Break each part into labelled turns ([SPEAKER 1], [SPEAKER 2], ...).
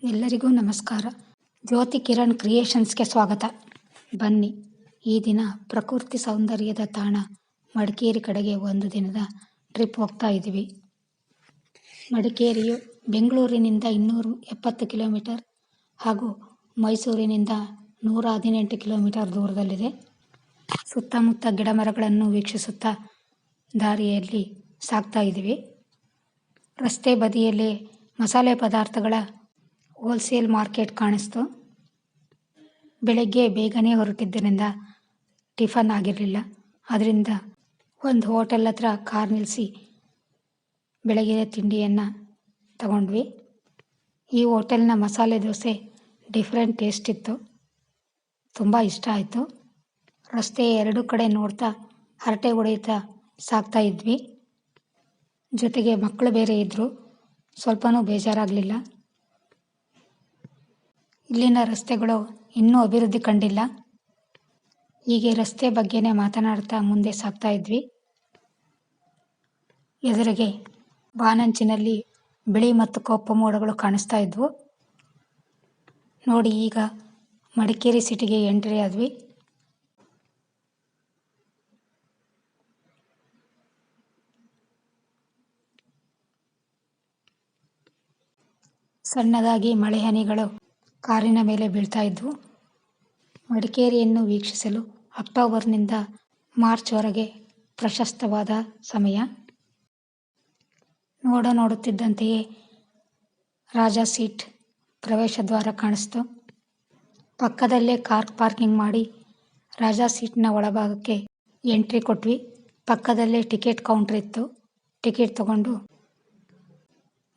[SPEAKER 1] ಎಲ್ಲರಿಗೂ ನಮಸ್ಕಾರ. ಜ್ಯೋತಿ ಕಿರಣ್ ಕ್ರಿಯೇಷನ್ಸ್ಗೆ ಸ್ವಾಗತ. ಬನ್ನಿ, ಈ ದಿನ ಪ್ರಕೃತಿ ಸೌಂದರ್ಯದ ತಾಣ ಮಡಿಕೇರಿ ಕಡೆಗೆ ಒಂದು ದಿನದ ಟ್ರಿಪ್ ಹೋಗ್ತಾ ಇದ್ದೀವಿ. ಮಡಿಕೇರಿಯು ಬೆಂಗಳೂರಿನಿಂದ 270 ಕಿಲೋಮೀಟರ್ ಹಾಗೂ ಮೈಸೂರಿನಿಂದ 118 ಕಿಲೋಮೀಟರ್ ದೂರದಲ್ಲಿದೆ. ಸುತ್ತಮುತ್ತ ಗಿಡಮರಗಳನ್ನು ವೀಕ್ಷಿಸುತ್ತಾ ದಾರಿಯಲ್ಲಿ ಸಾಗ್ತಾ ಇದ್ದೀವಿ. ರಸ್ತೆ ಬದಿಯಲ್ಲಿ ಮಸಾಲೆ ಪದಾರ್ಥಗಳ ಹೋಲ್ಸೇಲ್ ಮಾರ್ಕೆಟ್ ಕಾಣಿಸ್ತು. ಬೆಳಗ್ಗೆ ಬೇಗನೆ ಹೊರಟಿದ್ದರಿಂದ ಟಿಫನ್ ಆಗಿರಲಿಲ್ಲ. ಅದರಿಂದ ಒಂದು ಹೋಟೆಲ್ ಹತ್ರ ಕಾರ್ ನಿಲ್ಲಿಸಿ ಬೆಳಗಿನ ತಿಂಡಿಯನ್ನು ತಗೊಂಡ್ವಿ. ಈ ಹೋಟೆಲ್ನ ಮಸಾಲೆ ದೋಸೆ ಡಿಫ್ರೆಂಟ್ ಟೇಸ್ಟ್ ಇತ್ತು, ತುಂಬ ಇಷ್ಟ ಆಯಿತು. ರಸ್ತೆಯ ಎರಡು ಕಡೆ ನೋಡ್ತಾ ಹರಟೆ ಹೊಡೆಯುತ್ತಾ ಸಾಗ್ತಾ ಇದ್ವಿ. ಜೊತೆಗೆ ಮಕ್ಕಳು ಬೇರೆ ಇದ್ದರು, ಸ್ವಲ್ಪನೂ ಬೇಜಾರಾಗಲಿಲ್ಲ. ಇಲ್ಲಿನ ರಸ್ತೆಗಳು ಇನ್ನೂ ಅಭಿವೃದ್ಧಿ ಕಂಡಿಲ್ಲ. ಹೀಗೆ ರಸ್ತೆ ಬಗ್ಗೆನೇ ಮಾತನಾಡ್ತಾ ಮುಂದೆ ಸಾಗ್ತಾ ಇದ್ವಿ. ಎದುರಿಗೆ ಬಾನಂಚಿನಲ್ಲಿ ಬಿಳಿ ಮತ್ತು ಕಪ್ಪು ಮೋಡಗಳು ಕಾಣಿಸ್ತಾ ಇದ್ವು. ನೋಡಿ, ಈಗ ಮಡಿಕೇರಿ ಸಿಟಿಗೆ ಎಂಟ್ರಿ ಆದ್ವಿ. ಸಣ್ಣದಾಗಿ ಮಳೆ ಹನಿಗಳು ಕಾರಿನ ಮೇಲೆ ಬೀಳ್ತಾ ಇದ್ವು. ಮಡಿಕೇರಿಯನ್ನು ವೀಕ್ಷಿಸಲು ಅಕ್ಟೋಬರ್ನಿಂದ ಮಾರ್ಚ್ವರೆಗೆ ಪ್ರಶಸ್ತವಾದ ಸಮಯ. ನೋಡುತ್ತಿದ್ದಂತೆಯೇ ರಾಜಾ ಸೀಟ್ ಪ್ರವೇಶ ದ್ವಾರ ಕಾಣಿಸ್ತು. ಪಕ್ಕದಲ್ಲೇ ಕಾರ್ ಪಾರ್ಕಿಂಗ್ ಮಾಡಿ ರಾಜಾ ಸೀಟ್ನ ಒಳಭಾಗಕ್ಕೆ ಎಂಟ್ರಿ ಕೊಟ್ವಿ. ಪಕ್ಕದಲ್ಲೇ ಟಿಕೆಟ್ ಕೌಂಟರ್ ಇತ್ತು. ಟಿಕೆಟ್ ತಗೊಂಡು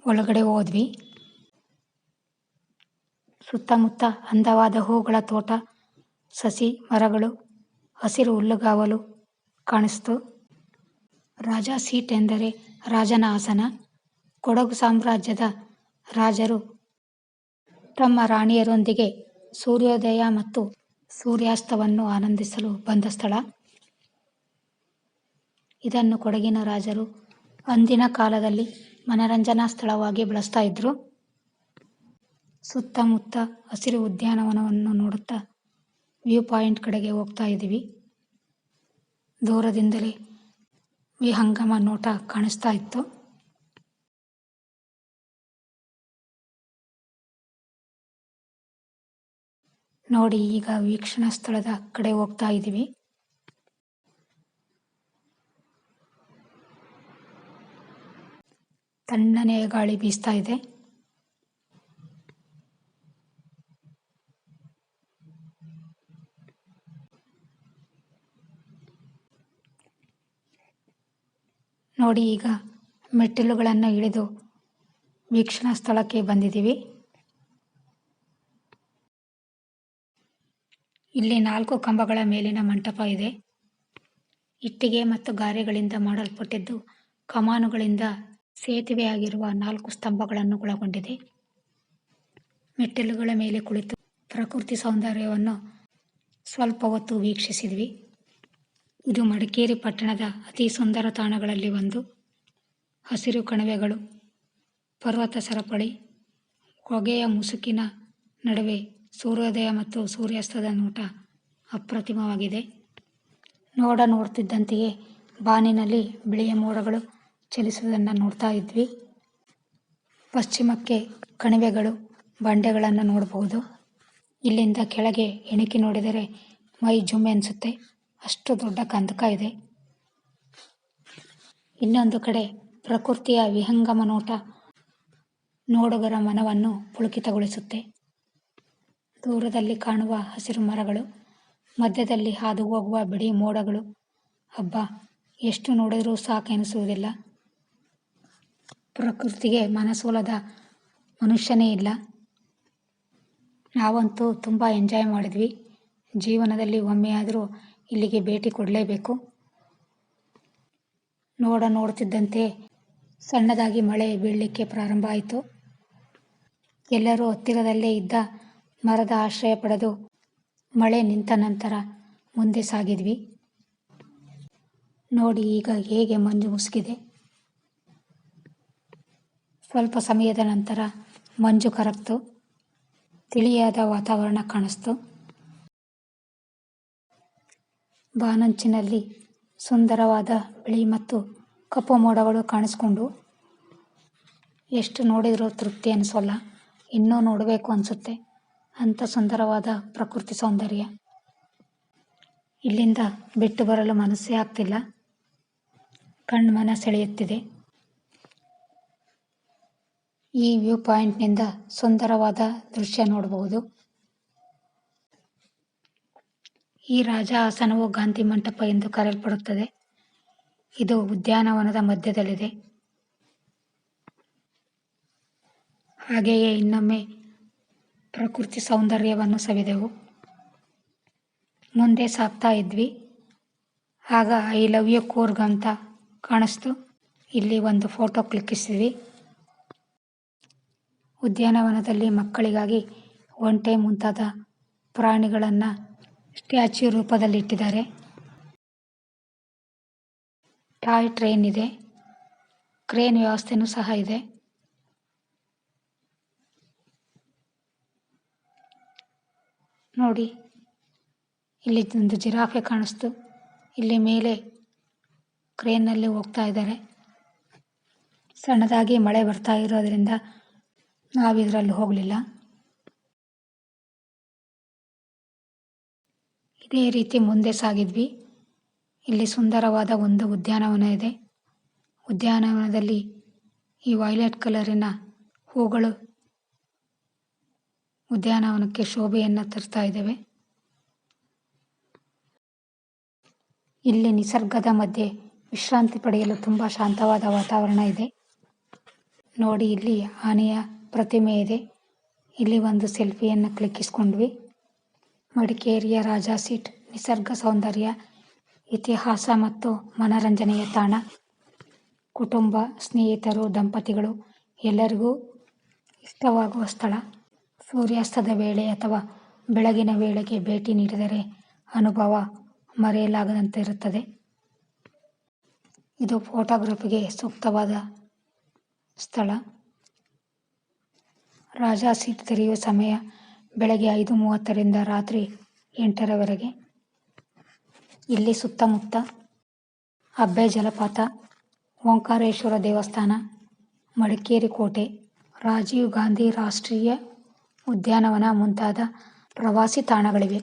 [SPEAKER 1] ಒಳಗಡೆ ಹೋದ್ವಿ. ಸುತ್ತಮುತ್ತ ಅಂದವಾದ ಹೂಗಳ ತೋಟ, ಸಸಿ ಮರಗಳು, ಹಸಿರು ಹುಲ್ಲುಗಾವಲು ಕಾಣಿಸ್ತು. ರಾಜಾ ಸೀಟ್ ಎಂದರೆ ರಾಜನ ಆಸನ. ಕೊಡಗು ಸಾಮ್ರಾಜ್ಯದ ರಾಜರು ತಮ್ಮ ರಾಣಿಯರೊಂದಿಗೆ ಸೂರ್ಯೋದಯ ಮತ್ತು ಸೂರ್ಯಾಸ್ತವನ್ನು ಆನಂದಿಸಲು ಬಂದ ಸ್ಥಳ. ಇದನ್ನು ಕೊಡಗಿನ ರಾಜರು ಅಂದಿನ ಕಾಲದಲ್ಲಿ ಮನರಂಜನಾ ಸ್ಥಳವಾಗಿ ಬಳಸ್ತಾ ಇದ್ರು. ಸುತ್ತಮುತ್ತ ಹಸಿರು ಉದ್ಯಾನವನವನ್ನು ನೋಡುತ್ತಾ ವ್ಯೂ ಪಾಯಿಂಟ್ ಕಡೆಗೆ ಹೋಗ್ತಾ ಇದ್ದೀವಿ. ದೂರದಿಂದಲೇ ವಿಹಂಗಮ ನೋಟ ಕಾಣಿಸ್ತಾ ಇತ್ತು. ನೋಡಿ, ಈಗ ವೀಕ್ಷಣಾ ಸ್ಥಳದ ಕಡೆ ಹೋಗ್ತಾ ಇದ್ದೀವಿ. ತಣ್ಣನೆಯ ಗಾಳಿ ಬೀಸ್ತಾ ಇದೆ. ನೋಡಿ, ಈಗ ಮೆಟ್ಟಿಲುಗಳನ್ನು ಇಳಿದು ವೀಕ್ಷಣಾ ಸ್ಥಳಕ್ಕೆ ಬಂದಿದ್ದೀವಿ. ಇಲ್ಲಿ 4 ಕಂಬಗಳ ಮೇಲಿನ ಮಂಟಪ ಇದೆ. ಇಟ್ಟಿಗೆ ಮತ್ತು ಗಾರೆಗಳಿಂದ ಮಾಡಲ್ಪಟ್ಟಿದ್ದು ಕಮಾನುಗಳಿಂದ ಸೇತುವೆಯಾಗಿರುವ 4 ಸ್ತಂಭಗಳನ್ನು ಒಳಗೊಂಡಿದೆ. ಮೆಟ್ಟಿಲುಗಳ ಮೇಲೆ ಕುಳಿತು ಪ್ರಕೃತಿ ಸೌಂದರ್ಯವನ್ನು ಸ್ವಲ್ಪ ಹೊತ್ತು ವೀಕ್ಷಿಸಿದ್ವಿ. ಇದು ಮಡಿಕೇರಿ ಪಟ್ಟಣದ ಅತಿ ಸುಂದರ ತಾಣಗಳಲ್ಲಿ ಒಂದು. ಹಸಿರು ಕಣಿವೆಗಳು, ಪರ್ವತ ಸರಪಳಿ, ಹೊಗೆಯ ಮುಸುಕಿನ ನಡುವೆ ಸೂರ್ಯೋದಯ ಮತ್ತು ಸೂರ್ಯಾಸ್ತದ ನೋಟ ಅಪ್ರತಿಮವಾಗಿದೆ. ನೋಡ್ತಿದ್ದಂತೆಯೇ ಬಾನಿನಲ್ಲಿ ಬಿಳಿಯ ಮೋಡಗಳು ಚಲಿಸುವುದನ್ನು ನೋಡ್ತಾ ಇದ್ವಿ. ಪಶ್ಚಿಮಕ್ಕೆ ಕಣಿವೆಗಳು, ಬಂಡೆಗಳನ್ನು ನೋಡಬಹುದು. ಇಲ್ಲಿಂದ ಕೆಳಗೆ ಇಣುಕಿ ನೋಡಿದರೆ ಮೈ ಜುಮ್ ಎನಿಸುತ್ತೆ, ಅಷ್ಟು ದೊಡ್ಡ ಕಂದಕ ಇದೆ. ಇನ್ನೊಂದು ಕಡೆ ಪ್ರಕೃತಿಯ ವಿಹಂಗಮ ನೋಟ ನೋಡುಗರ ಮನವನ್ನು ಪುಳಕಿತಗೊಳಿಸುತ್ತೆ. ದೂರದಲ್ಲಿ ಕಾಣುವ ಹಸಿರು ಮರಗಳು, ಮಧ್ಯದಲ್ಲಿ ಹಾದು ಹೋಗುವ ಬಿಳಿ ಮೋಡಗಳು, ಹಬ್ಬ, ಎಷ್ಟು ನೋಡಿದರೂ ಸಾಕೆನಿಸುವುದಿಲ್ಲ. ಪ್ರಕೃತಿಗೆ ಮನಸೋಲದ ಮನುಷ್ಯನೇ ಇಲ್ಲ. ನಾವಂತೂ ತುಂಬ ಎಂಜಾಯ್ ಮಾಡಿದ್ವಿ. ಜೀವನದಲ್ಲಿ ಒಮ್ಮೆಯಾದರೂ ಇಲ್ಲಿಗೆ ಭೇಟಿ ಕೊಡಲೇಬೇಕು. ನೋಡ್ತಿದ್ದಂತೆ ಸಣ್ಣದಾಗಿ ಮಳೆ ಬೀಳಲಿಕ್ಕೆ ಪ್ರಾರಂಭ ಆಯಿತು. ಎಲ್ಲರೂ ಹತ್ತಿರದಲ್ಲೇ ಇದ್ದ ಮರದ ಆಶ್ರಯ ಪಡೆದು ಮಳೆ ನಿಂತ ನಂತರ ಮುಂದೆ ಸಾಗಿದ್ವಿ. ನೋಡಿ, ಈಗ ಹೇಗೆ ಮಂಜು ಮುಸುಕಿದೆ. ಸ್ವಲ್ಪ ಸಮಯದ ನಂತರ ಮಂಜು ಕರಗ್ತು. ತಿಳಿಯಾದ ವಾತಾವರಣ ಕಾಣಿಸ್ತು. ಬಾನಂಚಿನಲ್ಲಿ ಸುಂದರವಾದ ಬಿಳಿ ಮತ್ತು ಕಪ್ಪು ಮೋಡಗಳು ಕಾಣಿಸ್ಕೊಂಡು ಎಷ್ಟು ನೋಡಿದರೂ ತೃಪ್ತಿ ಅನಿಸೋಲ್ಲ, ಇನ್ನೂ ನೋಡಬೇಕು ಅನಿಸುತ್ತೆ. ಅಂಥ ಸುಂದರವಾದ ಪ್ರಕೃತಿ ಸೌಂದರ್ಯ. ಇಲ್ಲಿಂದ ಬಿಟ್ಟು ಬರಲು ಮನಸ್ಸೇ ಆಗ್ತಿಲ್ಲ. ಕಣ್ಮನ ಸೆಳೆಯುತ್ತಿದೆ. ಈ ವ್ಯೂ ಪಾಯಿಂಟ್ನಿಂದ ಸುಂದರವಾದ ದೃಶ್ಯ ನೋಡಬಹುದು. ಈ ರಾಜ ಆಸನವು ಗಾಂಧಿ ಮಂಟಪ ಎಂದು ಕರೆಯಲ್ಪಡುತ್ತದೆ. ಇದು ಉದ್ಯಾನವನದ ಮಧ್ಯದಲ್ಲಿದೆ. ಹಾಗೆಯೇ ಇನ್ನೊಮ್ಮೆ ಪ್ರಕೃತಿ ಸೌಂದರ್ಯವನ್ನು ಸವಿದೆವು. ಮುಂದೆ ಸಾಗ್ತಾ ಇದ್ವಿ. ಆಗ ಐ ಲವ್ ಯು ಕೂರ್ಗ್ ಅಂತ ಕಾಣಿಸ್ತು. ಇಲ್ಲಿ ಒಂದು ಫೋಟೋ ಕ್ಲಿಕ್ಕಿಸಿದ್ವಿ. ಉದ್ಯಾನವನದಲ್ಲಿ ಮಕ್ಕಳಿಗಾಗಿ ಒಂಟೆ ಮುಂತಾದ ಪ್ರಾಣಿಗಳನ್ನು ಸ್ಟ್ಯಾಚ್ಯೂ ರೂಪದಲ್ಲಿ ಇಟ್ಟಿದ್ದಾರೆ. ಟಾಯ್ ಟ್ರೈನ್ ಇದೆ. ಕ್ರೇನ್ ವ್ಯವಸ್ಥೆನೂ ಸಹ ಇದೆ. ನೋಡಿ, ಇಲ್ಲಿ ಒಂದು ಜಿರಾಫೆ ಕಾಣಿಸ್ತು. ಇಲ್ಲಿ ಮೇಲೆ ಕ್ರೇನ್ನಲ್ಲಿ ಹೋಗ್ತಾ ಇದ್ದಾರೆ. ಸಣ್ಣದಾಗಿ ಮಳೆ ಬರ್ತಾ ಇರೋದ್ರಿಂದ ನಾವಿದರಲ್ಲಿ ಹೋಗಲಿಲ್ಲ. ಇದೇ ರೀತಿ ಮುಂದೆ ಸಾಗಿದ್ವಿ. ಇಲ್ಲಿ ಸುಂದರವಾದ ಒಂದು ಉದ್ಯಾನವನ ಇದೆ. ಉದ್ಯಾನವನದಲ್ಲಿ ಈ ವೈಲೆಟ್ ಕಲರಿನ ಹೂಗಳು ಉದ್ಯಾನವನಕ್ಕೆ ಶೋಭೆಯನ್ನು ತರ್ತಾ ಇದ್ದಾವೆ. ಇಲ್ಲಿ ನಿಸರ್ಗದ ಮಧ್ಯೆ ವಿಶ್ರಾಂತಿ ಪಡೆಯಲು ತುಂಬ ಶಾಂತವಾದ ವಾತಾವರಣ ಇದೆ. ನೋಡಿ, ಇಲ್ಲಿ ಆನೆಯ ಪ್ರತಿಮೆ ಇದೆ. ಇಲ್ಲಿ ಒಂದು ಸೆಲ್ಫಿಯನ್ನು ಕ್ಲಿಕ್ಕಿಸ್ಕೊಂಡ್ವಿ. ಮಡಿಕೇರಿಯ ರಾಜಾ ಸೀಟ್ ನಿಸರ್ಗ ಸೌಂದರ್ಯ, ಇತಿಹಾಸ ಮತ್ತು ಮನರಂಜನೆಯ ತಾಣ. ಕುಟುಂಬ, ಸ್ನೇಹಿತರು, ದಂಪತಿಗಳು ಎಲ್ಲರಿಗೂ ಇಷ್ಟವಾಗುವ ಸ್ಥಳ. ಸೂರ್ಯಾಸ್ತದ ವೇಳೆ ಅಥವಾ ಬೆಳಗಿನ ವೇಳೆಗೆ ಭೇಟಿ ನೀಡಿದರೆ ಅನುಭವ ಮರೆಯಲಾಗದಂತೆ ಇರುತ್ತದೆ. ಇದು ಫೋಟೋಗ್ರಫಿಗೆ ಸೂಕ್ತವಾದ ಸ್ಥಳ. ರಾಜಾ ಸೀಟ್ ತೆರೆಯುವ ಸಮಯ ಬೆಳಗ್ಗೆ 5:30ರಿಂದ ರಾತ್ರಿ 8ರವರೆಗೆ. ಇಲ್ಲಿ ಸುತ್ತಮುತ್ತ ಅಬ್ಬೆ ಜಲಪಾತ, ಓಂಕಾರೇಶ್ವರ ದೇವಸ್ಥಾನ, ಮಡಿಕೇರಿ ಕೋಟೆ, ರಾಜೀವ್ ಗಾಂಧಿ ರಾಷ್ಟ್ರೀಯ ಉದ್ಯಾನವನ ಮುಂತಾದ ಪ್ರವಾಸಿ ತಾಣಗಳಿವೆ.